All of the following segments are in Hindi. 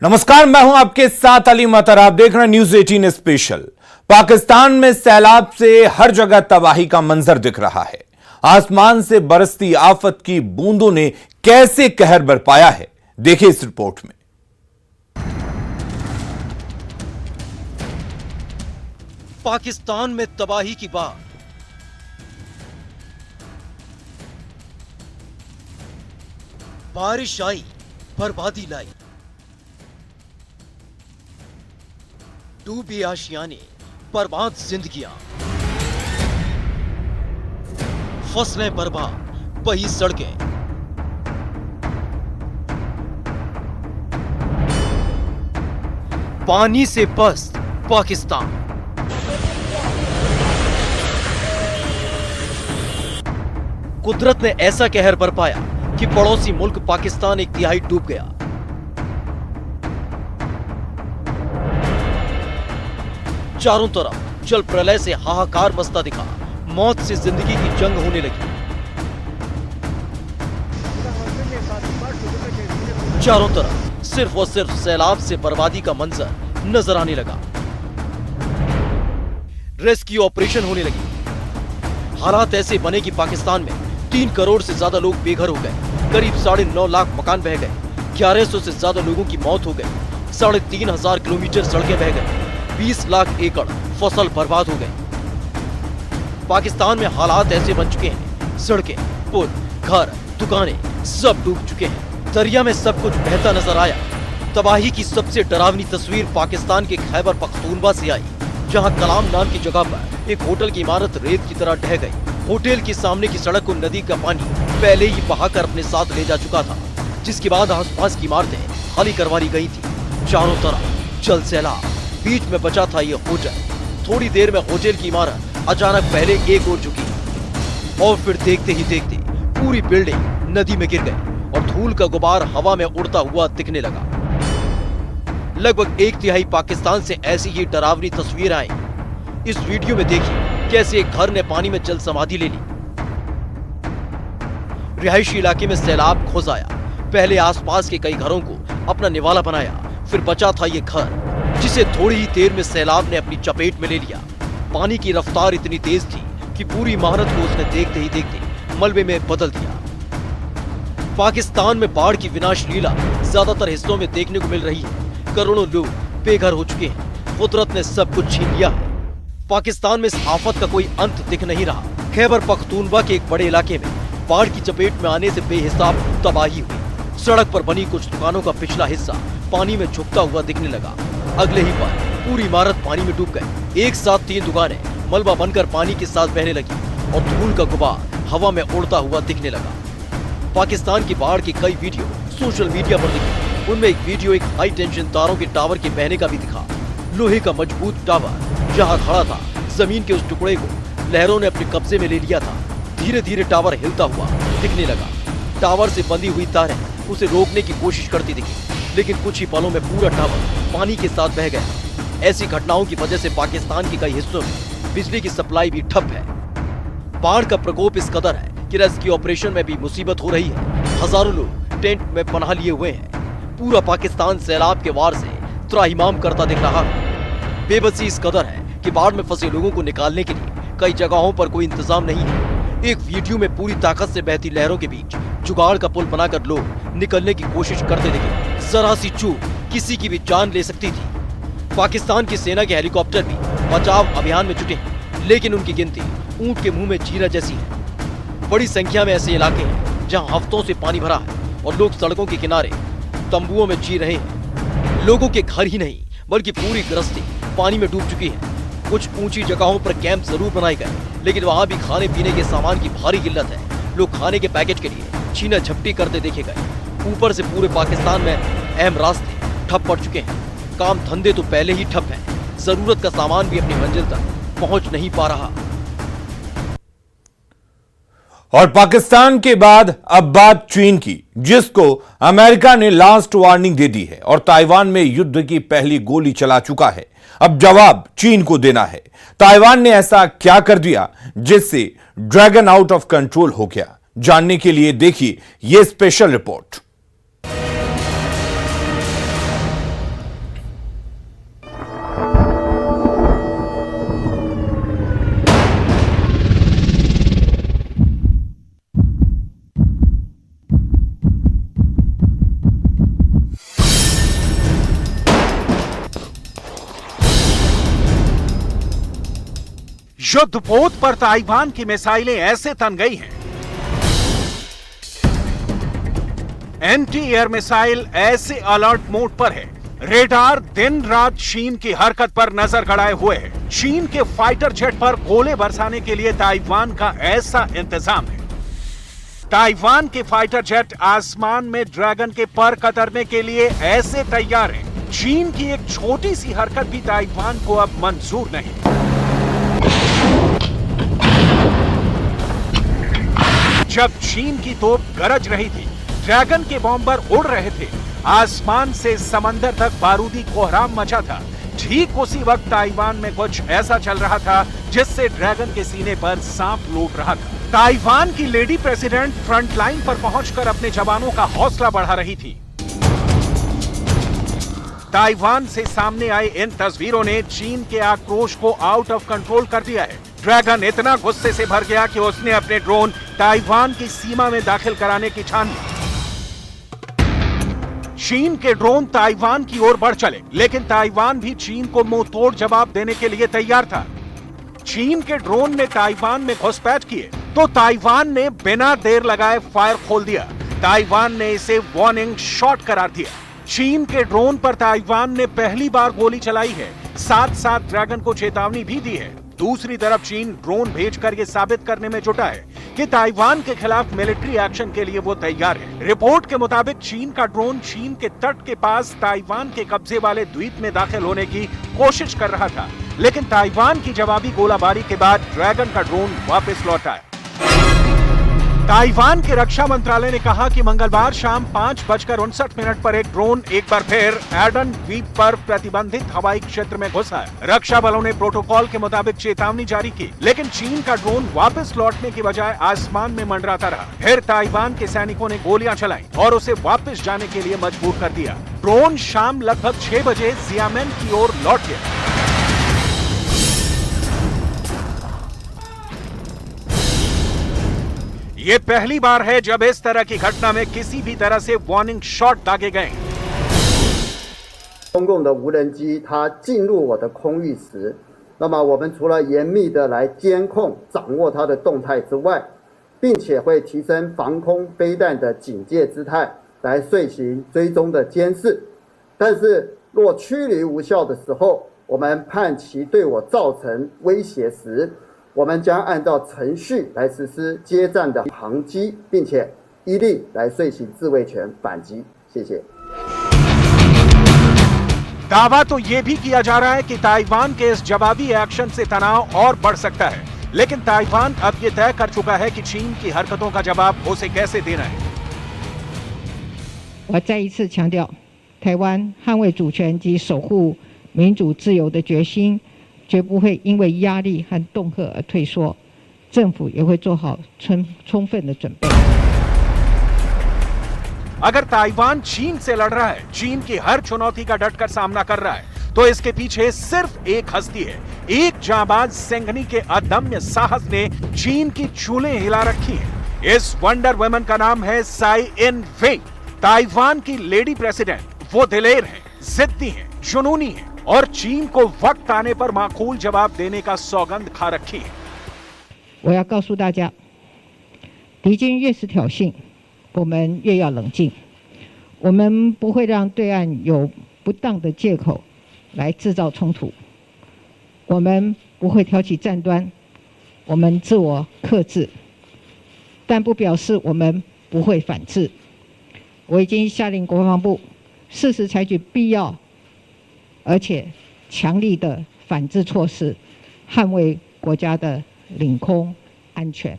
नमस्कार, मैं हूं आपके साथ अली मतर। आप देख रहे हैं न्यूज 18 स्पेशल। पाकिस्तान में सैलाब से हर जगह तबाही का मंजर दिख रहा है। आसमान से बरसती आफत की बूंदों ने कैसे कहर बरपाया है, देखिए इस रिपोर्ट में। पाकिस्तान में तबाही की बात। बारिश आई, बर्बादी लाई। डूबी आशियाने, बर्बाद जिंदगियां, फसलें बर्बाद, बही सड़कें। पानी से पस्त पाकिस्तान। कुदरत ने ऐसा कहर बरपाया कि पड़ोसी मुल्क पाकिस्तान एक तिहाई डूब गया। चारों तरफ जल प्रलय से हाहाकार मचता दिखा। मौत से जिंदगी की जंग होने लगी। चारों तरफ सिर्फ और सिर्फ सैलाब से बर्बादी का मंजर नजर आने लगा। रेस्क्यू ऑपरेशन होने लगी। हालात ऐसे बने कि पाकिस्तान में 3 करोड़ से ज्यादा लोग बेघर हो गए। करीब 9.5 लाख मकान बह गए। 1100 से ज्यादा लोगों की मौत हो गई। 3,500 किलोमीटर सड़कें बह गई। 20 लाख एकड़ फसल बर्बाद हो गई। पाकिस्तान में हालात ऐसे बन चुके हैं, सड़कें, पुल, घर, दुकानें सब डूब चुके हैं। दरिया में सब कुछ बहता नजर आया। तबाही की सबसे डरावनी तस्वीर पाकिस्तान के खैबर पख्तूनवा से आई, जहां कलाम नाम की जगह पर एक होटल की इमारत रेत की तरह ढह गई। होटल के सामने की सड़क को नदी का पानी पहले ही बहाकर अपने साथ ले जा चुका था, जिसके बाद आसपास की इमारतें खाली करवा ली गई थी। चारों तरफ जल सैलाब, बीच में बचा था ये होटल। थोड़ी देर में होटल की इमारत अचानक पहले एक ओर झुकी और फिर देखते ही देखते पूरी बिल्डिंग नदी में गिर गई और धूल का गुबार हवा में उड़ता हुआ दिखने लगा। लगभग 1/3 पाकिस्तान से ऐसी ही डरावनी तस्वीर आई। इस वीडियो में देखिए कैसे एक घर ने पानी में जल समाधि ले ली। रिहायशी इलाके में सैलाब घुस आया। पहले आसपास के कई घरों को अपना निवाला बनाया, फिर बचा था ये घर, जिसे थोड़ी ही देर में सैलाब ने अपनी चपेट में ले लिया। पानी की रफ्तार इतनी तेज थी कि पूरी इमारत को उसने देखते ही देखते मलबे में बदल दिया। पाकिस्तान में बाढ़ की विनाश लीला ज्यादातर हिस्सों में देखने को मिल रही है। करोड़ों लोग बेघर हो चुके हैं। कुदरत ने सब कुछ छीन लिया है। पाकिस्तान में इस आफत का कोई अंत दिख नहीं रहा। खैबर पख्तूनवा के एक बड़े इलाके में बाढ़ की चपेट में आने से बेहिसाब तबाही हुई। सड़क पर बनी कुछ दुकानों का पिछला हिस्सा पानी में झुकता हुआ दिखने लगा। अगले ही पल पूरी इमारत पानी में डूब गई। एक साथ 3 दुकानें मलबा बनकर पानी के साथ बहने लगी और धूल का गुबार हवा में उड़ता हुआ दिखने लगा। पाकिस्तान की बाढ़ के कई वीडियो सोशल मीडिया पर दिखे। उनमें एक वीडियो एक हाई टेंशन तारों के टावर के बहने का भी दिखा। लोहे का मजबूत टावर जहां खड़ा था, जमीन के उस टुकड़े को लहरों ने अपने कब्जे में ले लिया था। धीरे धीरे टावर हिलता हुआ दिखने लगा। टावर से बंधी हुई तारें उसे रोकने की कोशिश करती दिखी, लेकिन कुछ ही पलों में पूरा टावर पानी के साथ बह गया। ऐसी घटनाओं की वजह से पाकिस्तान के कई हिस्सों में बिजली की सप्लाई भी ठप है। बाढ़ का प्रकोप इस कदर है कि रेस्क्यू ऑपरेशन में भी मुसीबत हो रही है। हजारों लोग टेंट में पनाह लिए हुए हैं। पूरा पाकिस्तान सैलाब के वार से त्राहिमाम करता दिख रहा है। बेबसी इस कदर है कि बाढ़ में फंसे लोगों को निकालने के लिए कई जगहों पर कोई इंतजाम नहीं है। एक वीडियो में पूरी ताकत से बहती लहरों के बीच जुगाड़ का पुल बनाकर लोग निकलने की कोशिश करते दिखे। जरा सी चूक किसी की भी जान ले सकती थी। पाकिस्तान की सेना के हेलीकॉप्टर भी बचाव अभियान में जुटे हैं, लेकिन उनकी गिनती ऊंट के मुंह में जीरा जैसी है। बड़ी संख्या में ऐसे इलाके हैं जहां हफ्तों से पानी भरा है और लोग सड़कों के किनारे तंबुओं में जी रहे हैं। लोगों के घर ही नहीं बल्कि पूरी गृहस्थी पानी में डूब चुकी है। कुछ ऊंची जगहों पर कैंप जरूर बनाए गए, लेकिन वहां भी खाने पीने के सामान की भारी किल्लत है। लोग खाने के पैकेट के लिए छीना झपटी करते देखे गए। ऊपर से पूरे पाकिस्तान में अहम रास्ते ठप पड़ चुके हैं। काम धंधे तो पहले ही ठप हैं। जरूरत का सामान भी अपनी मंजिल तक पहुंच नहीं पा रहा। और पाकिस्तान के बाद अब बात चीन की, जिसको अमेरिका ने लास्ट वार्निंग दे दी है और ताइवान में युद्ध की पहली गोली चला चुका है। अब जवाब चीन को देना है। ताइवान ने ऐसा क्या कर दिया जिससे ड्रैगन आउट ऑफ कंट्रोल हो गया? जानने के लिए देखिए यह स्पेशल रिपोर्ट। युद्धपोत पर ताइवान की मिसाइलें ऐसे तन गई हैं, एंटी एयर मिसाइल ऐसे अलर्ट मोड पर है, रेडार दिन रात चीन की हरकत पर नजर गड़ाए हुए है। चीन के फाइटर जेट पर गोले बरसाने के लिए ताइवान का ऐसा इंतजाम है। ताइवान के फाइटर जेट आसमान में ड्रैगन के पर कतरने के लिए ऐसे तैयार हैं। चीन की एक छोटी सी हरकत भी ताइवान को अब मंजूर नहीं। जब चीन की तोप गरज रही थी, ड्रैगन के बॉम्बर उड़ रहे थे, आसमान से समंदर तक बारूदी कोहराम मचा था, ठीक उसी वक्त ताइवान में कुछ ऐसा चल रहा था जिससे ड्रैगन के सीने पर सांप लौट रहा था। ताइवान की लेडी प्रेसिडेंट फ्रंट लाइन पर पहुंचकर अपने जवानों का हौसला बढ़ा रही थी। ताइवान से सामने आई इन तस्वीरों ने चीन के आक्रोश को आउट ऑफ कंट्रोल कर दिया है। ड्रैगन इतना गुस्से से भर गया कि उसने अपने ड्रोन ताइवान की सीमा में दाखिल कराने की ठान ली। चीन के ड्रोन ताइवान की ओर बढ़ चले, लेकिन ताइवान भी चीन को मुंह तोड़ जवाब देने के लिए तैयार था। चीन के ड्रोन ने ताइवान में घुसपैठ किए तो ताइवान ने बिना देर लगाए फायर खोल दिया। ताइवान ने इसे वार्निंग शॉट करार दिया। चीन के ड्रोन पर ताइवान ने पहली बार गोली चलाई है, साथ साथ ड्रैगन को चेतावनी भी दी है। दूसरी तरफ चीन ड्रोन भेजकर यह साबित करने में जुटा है कि ताइवान के खिलाफ मिलिट्री एक्शन के लिए वो तैयार है। रिपोर्ट के मुताबिक चीन का ड्रोन चीन के तट के पास ताइवान के कब्जे वाले द्वीप में दाखिल होने की कोशिश कर रहा था, लेकिन ताइवान की जवाबी गोलाबारी के बाद ड्रैगन का ड्रोन वापस लौट आया। ताइवान के रक्षा मंत्रालय ने कहा कि मंगलवार शाम 5:59 पर एक ड्रोन एक बार फिर एडन द्वीप पर प्रतिबंधित हवाई क्षेत्र में घुसा है। रक्षा बलों ने प्रोटोकॉल के मुताबिक चेतावनी जारी की, लेकिन चीन का ड्रोन वापस लौटने की बजाय आसमान में मंडराता रहा। फिर ताइवान के सैनिकों ने गोलियां चलाई और उसे वापस जाने के लिए मजबूर कर दिया। ड्रोन शाम लगभग 6 बजे जियामेन की ओर लौट गया। ये पहली बार है जब इस तरह की घटना में किसी भी तरह से वार्निंग शॉट दागे गए। 中共的无人机它进入我的空域时，那么我们除了严密的来监控、掌握它的动态之外，并且会提升防空飞弹的警戒姿态，来遂行追踪的监视。但是若驱离无效的时候，我们判其对我造成威胁时，我们将按照程序来实施接战的航击，并且依例来遂行自卫权反击。谢谢。 दावा तो यह भी किया जा रहा है कि ताइवान के इस जवाबी एक्शन से तनाव और बढ़ सकता है, लेकिन ताइवान अब यह तय कर चुका है कि चीन की हरकतों का जवाब उसे कैसे देना है। 我再一次强调，台湾捍卫主权及守护民主自由的决心，绝不会因为压力和恫吓而退缩。政府也会做好充分的准备。 अगर ताइवान चीन से लड़ रहा है, चीन की हर चुनौती का डटकर सामना कर रहा है, तो इसके पीछे सिर्फ एक हस्ती है। एक जांबाज सिंघनी के अदम्य साहस ने चीन की चूलें हिला रखी हैं। इस वंडर वुमन का नाम है साई इन वेई। ताइवान की लेडी प्रेसिडेंट। वो दिलेर हैं, जिद्दी हैं, जुनूनी हैं और चीन को वक्त आने पर माकूल जवाब देने का सौगंध खा रखी है। 我要告诉大家，敌军越是挑衅， 我们越要冷静，我们不会让对岸有不当的借口来制造冲突，我们不会挑起战端，我们自我克制，但不表示我们不会反制。我已经下令国防部适时采取必要而且强力的反制措施，捍卫国家的领空安全。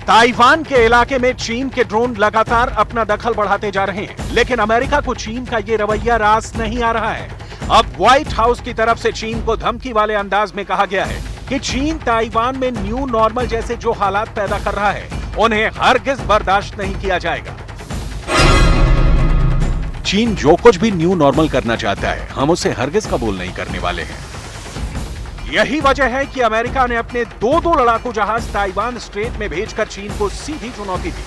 ताइवान के इलाके में चीन के ड्रोन लगातार अपना दखल बढ़ाते जा रहे हैं, लेकिन अमेरिका को चीन का ये रवैया रास नहीं आ रहा है। अब व्हाइट हाउस की तरफ से चीन को धमकी वाले अंदाज में कहा गया है कि चीन ताइवान में न्यू नॉर्मल जैसे जो हालात पैदा कर रहा है, उन्हें हरगिज बर्दाश्त नहीं किया जाएगा। चीन जो कुछ भी न्यू नॉर्मल करना चाहता है, हम उसे हरगिज कबूल नहीं करने वाले हैं। यही वजह है कि अमेरिका ने अपने दो लड़ाकू जहाज ताइवान स्ट्रेट में भेजकर चीन को सीधी चुनौती दी।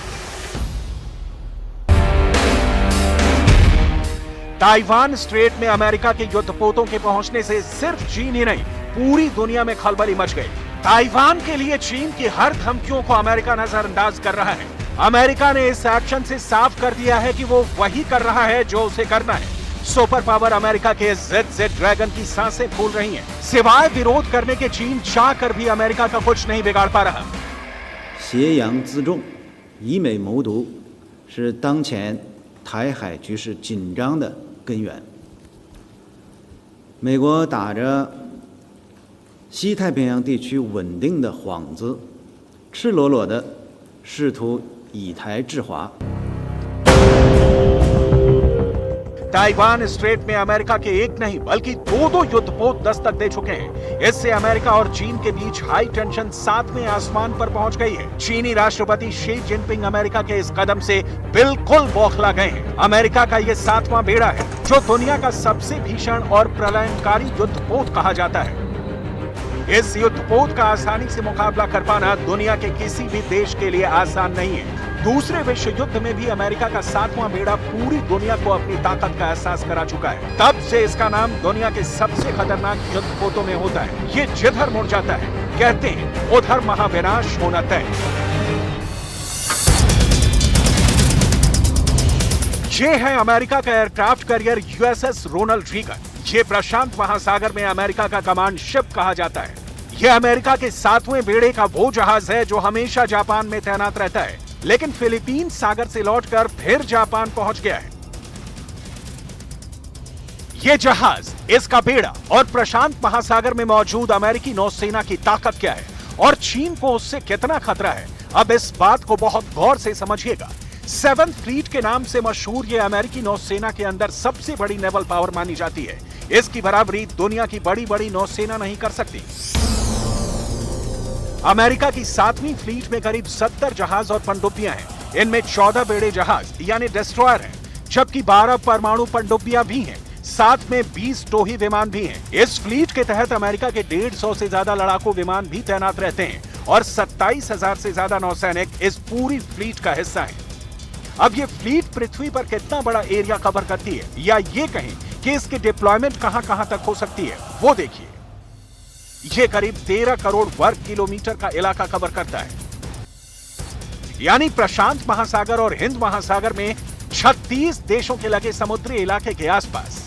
ताइवान स्ट्रेट में अमेरिका के युद्धपोतों के पहुंचने से सिर्फ चीन ही नहीं, पूरी दुनिया में खलबली मच गई। ताइवान के लिए चीन की हर धमकियों को अमेरिका नजरअंदाज कर रहा है। अमेरिका ने इस एक्शन से साफ कर दिया है कि वो वही कर रहा है जो उसे करना है। सुपर पावर अमेरिका के ZZ ड्रैगन की सांसें फूल रही हैं। सिवाय विरोध करने के चीन चाह कर भी अमेरिका का कुछ नहीं बिगाड़ पा रहा। 挟洋自重，以美谋独，是当前台海局势紧张的根源。美国打着西太平洋地区稳定的幌子，赤裸裸的试图以台制华。 ताइवान स्ट्रेट में अमेरिका के एक नहीं बल्कि दो युद्धपोत दस्तक दे चुके हैं। इससे अमेरिका और चीन के बीच हाई टेंशन 7वें आसमान पर पहुंच गई है। चीनी राष्ट्रपति शी जिनपिंग अमेरिका के इस कदम से बिल्कुल बौखला गए हैं। अमेरिका का ये 7वां बेड़ा है जो दुनिया का सबसे भीषण और प्रलयंकारी युद्धपोत कहा जाता है। इस युद्धपोत का आसानी से मुकाबला कर पाना दुनिया के किसी भी देश के लिए आसान नहीं है। दूसरे विश्व युद्ध में भी अमेरिका का 7वां बेड़ा पूरी दुनिया को अपनी ताकत का एहसास करा चुका है। तब से इसका नाम दुनिया के सबसे खतरनाक युद्धपोतों में होता है। ये जिधर मुड़ जाता है कहते हैं उधर महाविनाश होना तय। ये है अमेरिका का aircraft carrier USS Ronald Reagan. ये प्रशांत महासागर में अमेरिका का कमांड शिप कहा जाता है। यह अमेरिका के 7वें बेड़े का वो जहाज है जो हमेशा जापान में तैनात रहता है, लेकिन फिलीपीन सागर से लौटकर फिर जापान पहुंच गया है। यह जहाज, इसका बेड़ा और प्रशांत महासागर में मौजूद अमेरिकी नौसेना की ताकत क्या है और चीन को उससे कितना खतरा है, अब इस बात को बहुत गौर से समझिएगा। 7th फ्लीट के नाम से मशहूर यह अमेरिकी नौसेना के अंदर सबसे बड़ी नेवल पावर मानी जाती है। इसकी बराबरी दुनिया की बड़ी नौसेना नहीं कर सकती। अमेरिका की 7वीं फ्लीट में करीब 70 जहाज और पनडुब्बियां हैं। इनमें 14 बेड़े जहाज यानी डिस्ट्रॉयर हैं, जबकि 12 परमाणु पनडुब्बियां भी हैं। साथ में 20 टोही विमान भी हैं। इस फ्लीट के तहत अमेरिका के 150 से ज्यादा लड़ाकू विमान भी तैनात रहते हैं और 27,000 से ज्यादा नौसैनिक इस पूरी फ्लीट का हिस्सा हैं। अब ये फ्लीट पृथ्वी पर कितना बड़ा एरिया कवर करती है, या ये कहें कि इसकी डिप्लॉयमेंट कहां तक हो सकती है, वो देखिए। ये करीब 13 करोड़ वर्ग किलोमीटर का इलाका कवर करता है, यानी प्रशांत महासागर और हिंद महासागर में 36 देशों के लगे समुद्री इलाके के आसपास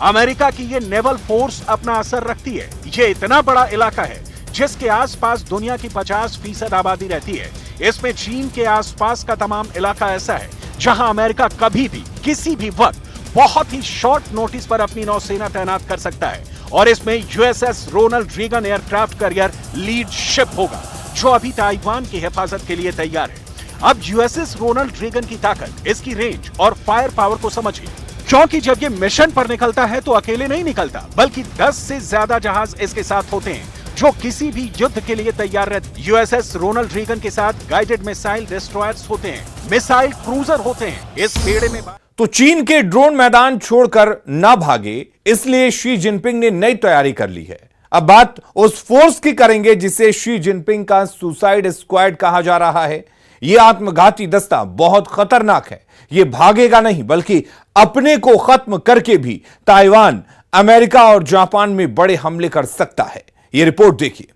अमेरिका की ये नेवल फोर्स अपना असर रखती है। ये इतना बड़ा इलाका है जिसके आसपास दुनिया की 50% आबादी रहती है। इसमें चीन के आसपास का तमाम इलाका ऐसा है जहां अमेरिका कभी भी किसी भी वक्त बहुत ही शॉर्ट नोटिस पर अपनी नौसेना तैनात कर सकता है। और इसमें USS Ronald Reagan aircraft carrier lead ship होगा जो अभी ताइवान की हिफाजत के लिए तैयार है। अब USS रोनाल्ड रीगन की ताकत, इसकी रेंज और फायर पावर को समझिए, क्योंकि जब ये मिशन पर निकलता है तो अकेले नहीं निकलता, बल्कि 10 से ज्यादा जहाज इसके साथ होते हैं जो किसी भी युद्ध के लिए तैयार रहते हैं। USS रोनाल्ड रीगन के साथ गाइडेड मिसाइल डिस्ट्रॉयर्स होते हैं, मिसाइल क्रूजर होते हैं। इस बेड़े में तो चीन के ड्रोन मैदान छोड़कर ना भागे, इसलिए शी जिनपिंग ने नई तैयारी कर ली है। अब बात उस फोर्स की करेंगे जिसे शी जिनपिंग का सुसाइड स्क्वाड कहा जा रहा है। यह आत्मघाती दस्ता बहुत खतरनाक है। यह भागेगा नहीं बल्कि अपने को खत्म करके भी ताइवान, अमेरिका और जापान में बड़े हमले कर सकता है। यह रिपोर्ट देखिए।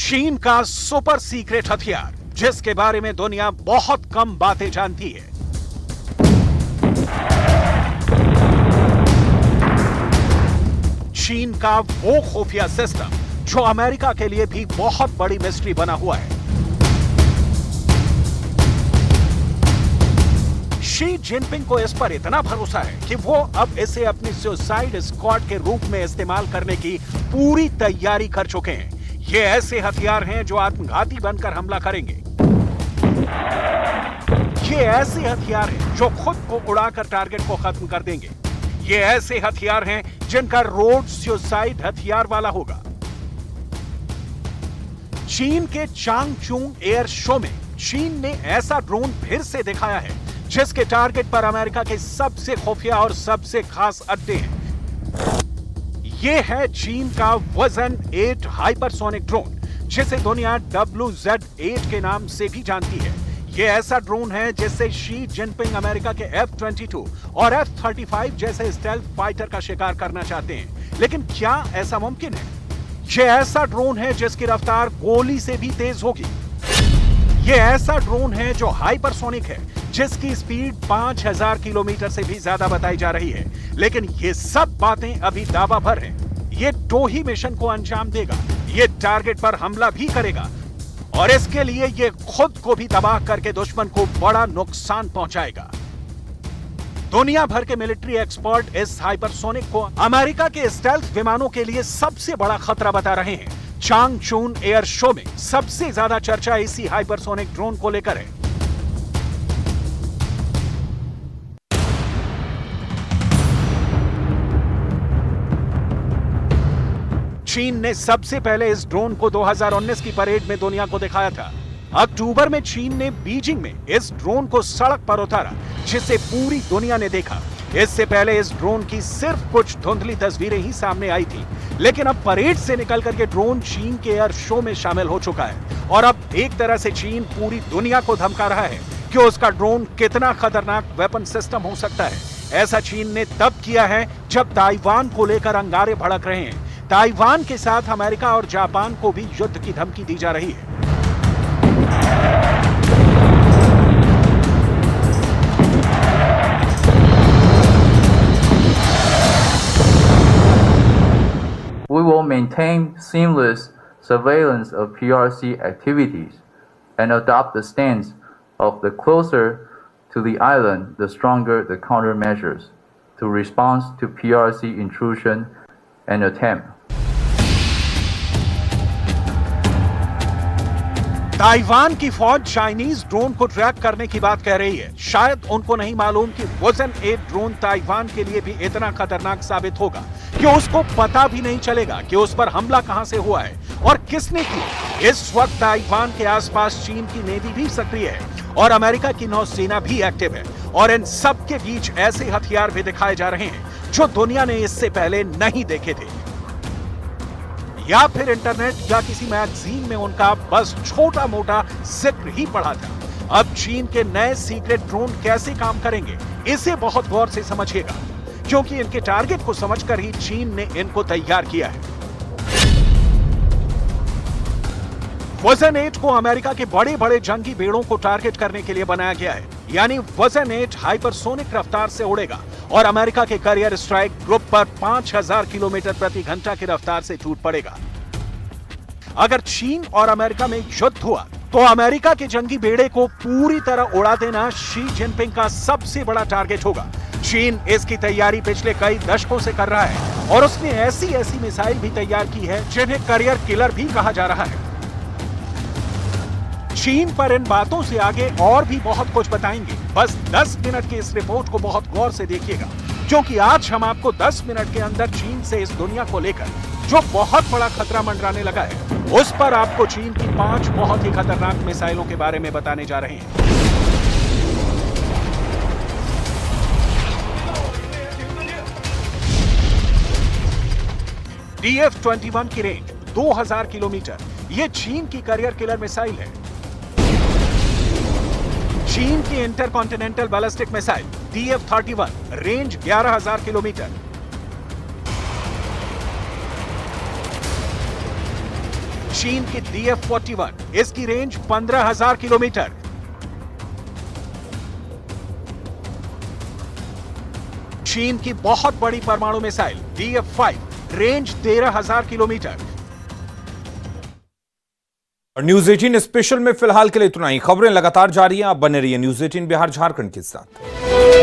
चीन का सुपर सीक्रेट हथियार जिसके बारे में दुनिया बहुत कम बातें जानती है। चीन का वो खुफिया सिस्टम जो अमेरिका के लिए भी बहुत बड़ी मिस्ट्री बना हुआ है। शी जिनपिंग को इस पर इतना भरोसा है कि वो अब इसे अपनी सुसाइड स्क्वाड के रूप में इस्तेमाल करने की पूरी तैयारी कर चुके हैं। ये ऐसे हथियार हैं जो आत्मघाती बनकर हमला करेंगे। ये ऐसे हथियार हैं जो खुद को उड़ाकर टारगेट को खत्म कर देंगे। ये ऐसे हथियार हैं जिनका रोड सुसाइड हथियार वाला होगा। चीन के चांगचुंग एयर शो में चीन ने ऐसा ड्रोन फिर से दिखाया है जिसके टारगेट पर अमेरिका के सबसे खुफिया और सबसे खास अड्डे हैं। यह है चीन का वजन 8 हाइपरसोनिक ड्रोन, जिसे दुनिया WZ-8 के नाम से भी जानती है। यह ऐसा ड्रोन है जिससे शी जिनपिंग अमेरिका के F-22 और F-35 जैसे स्टेल्थ फाइटर का शिकार करना चाहते हैं। लेकिन क्या ऐसा मुमकिन है? यह ऐसा ड्रोन है जिसकी रफ्तार गोली से भी तेज होगी। यह ऐसा ड्रोन है जो हाइपरसोनिक है, जिसकी स्पीड 5000 किलोमीटर से भी ज्यादा बताई जा रही है। लेकिन ये सब बातें अभी दावा भर हैं। ये 2 ही मिशन को अंजाम देगा। ये टारगेट पर हमला भी करेगा और इसके लिए ये खुद को भी तबाह करके दुश्मन को बड़ा नुकसान पहुंचाएगा। दुनिया भर के मिलिट्री एक्सपर्ट इस हाइपरसोनिक को अमेरिका के स्टेल्थ विमानों के लिए सबसे बड़ा खतरा बता रहे हैं। चांगचून एयर शो में सबसे ज्यादा चर्चा इसी हाइपरसोनिक ड्रोन को लेकर है। चीन ने सबसे पहले इस ड्रोन को 2019 की परेड में दुनिया को दिखाया था। अक्टूबर में चीन ने बीजिंग में इस ड्रोन को सड़क पर उतारा, जिसे पूरी दुनिया ने देखा। इससे पहले इस ड्रोन की सिर्फ कुछ धुंधली तस्वीरें ही सामने आई थी, लेकिन अब परेड से निकल करके ड्रोन चीन के एयर शो में शामिल हो चुका है। और अब एक तरह से चीन पूरी दुनिया को धमका रहा है कि उसका ड्रोन कितना खतरनाक वेपन सिस्टम हो सकता है। ऐसा चीन ने तब किया है जब ताइवान को लेकर अंगारे भड़क रहे हैं। ताइवान के साथ अमेरिका और जापान को भी युद्ध की धमकी दी जा रही है। We will maintain seamless surveillance of PRC activities and adopt the stance of the closer to the island, the stronger the countermeasures to respond to PRC intrusion and attempt. Taiwan की फौज चाइनीज ड्रोन को ट्रैक करने की बात कह रही है। शायद उनको नहीं मालूम कि वजन 8 ड्रोन ताइवान के लिए भी इतना खतरनाक साबित होगा कि उसको पता भी नहीं चलेगा कि उस पर हमला कहां से हुआ है और किसने किया। इस वक्त ताइवान के आसपास चीन की नेवी भी सक्रिय है और अमेरिका की नौसेना भी एक्टिव है। और इन सब के बीच ऐसे हथियार भी दिखाए जा रहे हैं जो दुनिया ने इससे पहले नहीं देखे थे, या फिर इंटरनेट या किसी मैगजीन में उनका बस छोटा मोटा जिक्र ही पढ़ा था। अब चीन के नए सीक्रेट ड्रोन कैसे काम करेंगे, इसे बहुत गौर से समझिएगा, क्योंकि इनके टारगेट को समझकर ही चीन ने इनको तैयार किया है। वजन 8 को अमेरिका के बड़े बड़े जंगी बेड़ों को टारगेट करने के लिए बनाया गया है। यानी वजन 8 हाइपरसोनिक रफ्तार से उड़ेगा और अमेरिका के कैरियर स्ट्राइक ग्रुप पर 5000 किलोमीटर प्रति घंटा की रफ्तार से टूट पड़ेगा। अगर चीन और अमेरिका में युद्ध हुआ तो अमेरिका के जंगी बेड़े को पूरी तरह उड़ा देना शी जिनपिंग का सबसे बड़ा टारगेट होगा। चीन इसकी तैयारी पिछले कई दशकों से कर रहा है और उसने ऐसी ऐसी मिसाइल भी तैयार की है जिन्हें करियर किलर भी कहा जा रहा है। चीन पर इन बातों से आगे और भी बहुत कुछ बताएंगे। बस 10 मिनट की इस रिपोर्ट को बहुत गौर से देखिएगा, क्योंकि आज हम आपको 10 मिनट के अंदर चीन से इस दुनिया को लेकर जो बहुत बड़ा खतरा मंडराने लगा है, उस पर आपको चीन की 5 बहुत ही खतरनाक मिसाइलों के बारे में बताने जा रहे हैं। DF-21 की रेंज 2000 किलोमीटर। ये चीन की करियर किलर मिसाइल है। चीन की intercontinental ballistic missile DF-31 range 11000 kilometre. चीन की DF-41 इसकी रेंज 15000 किलोमीटर। चीन की बहुत बड़ी परमाणु मिसाइल DF-5 रेंज 13000 किलोमीटर। और न्यूज 18 स्पेशल में फिलहाल के लिए इतना ही। खबरें लगातार जारी हैं, आप बने रहिए न्यूज 18 बिहार झारखंड के साथ।